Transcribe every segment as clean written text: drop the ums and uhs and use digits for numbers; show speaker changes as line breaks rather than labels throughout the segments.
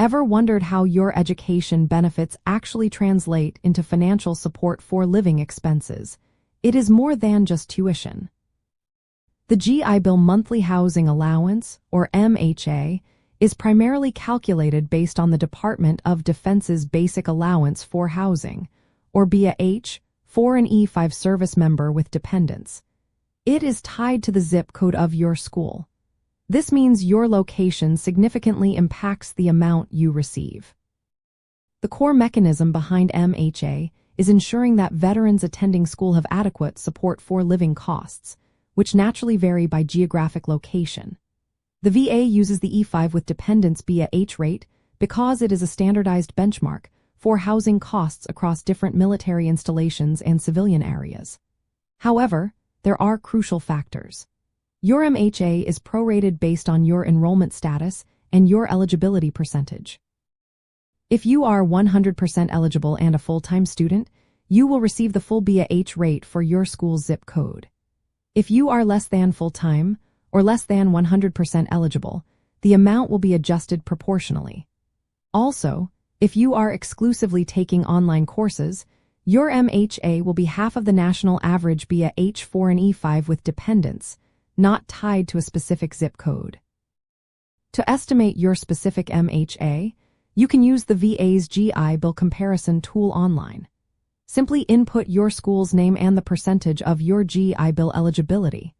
Ever wondered how your education benefits actually translate into financial support for living expenses? It is more than just tuition. The GI Bill Monthly Housing Allowance, or MHA, is primarily calculated based on the Department of Defense's Basic Allowance for Housing, or BAH, for an E5 service member with dependents. It is tied to the zip code of your school. This means your location significantly impacts the amount you receive. The core mechanism behind MHA is ensuring that veterans attending school have adequate support for living costs, which naturally vary by geographic location. The VA uses the E5 with dependents BAH rate because it is a standardized benchmark for housing costs across different military installations and civilian areas. However, there are crucial factors. Your MHA is prorated based on your enrollment status and your eligibility percentage. If you are 100% eligible and a full-time student, you will receive the full BAH rate for your school's zip code. If you are less than full-time or less than 100% eligible, the amount will be adjusted proportionally. Also, if you are exclusively taking online courses, your MHA will be half of the national average BAH for an E5 with dependents, not tied to a specific zip code. To estimate your specific MHA, you can use the VA's GI Bill comparison tool online. Simply input your school's name and the percentage of your GI Bill eligibility.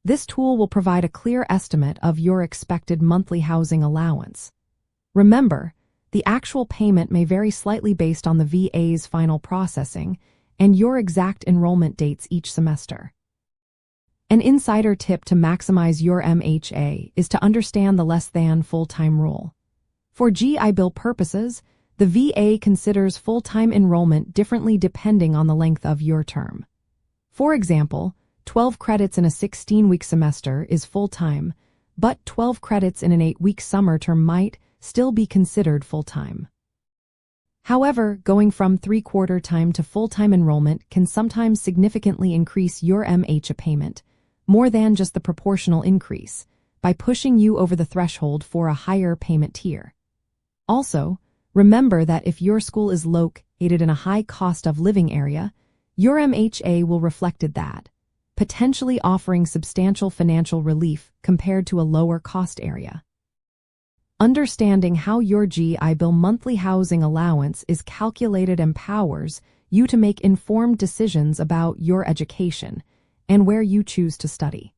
This tool will provide a clear estimate of your expected monthly housing allowance. Remember, the actual payment may vary slightly based on the VA's final processing and your exact enrollment dates each semester. An insider tip to maximize your MHA is to understand the less than full-time rule. For GI Bill purposes, the VA considers full-time enrollment differently depending on the length of your term. For example, 12 credits in a 16-week semester is full-time, but 12 credits in an 8-week summer term might still be considered full-time. However, going from 3/4 time to full-time enrollment can sometimes significantly increase your MHA payment, more than just the proportional increase, by pushing you over the threshold for a higher payment tier. Also, remember that if your school is located in a high cost of living area, your MHA will reflect that, potentially offering substantial financial relief compared to a lower cost area. Understanding how your GI Bill monthly housing allowance is calculated empowers you to make informed decisions about your education and where you choose to study.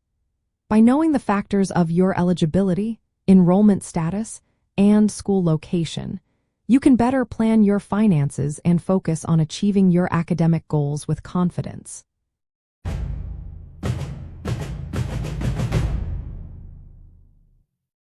By knowing the factors of your eligibility, enrollment status, and school location, you can better plan your finances and focus on achieving your academic goals with confidence.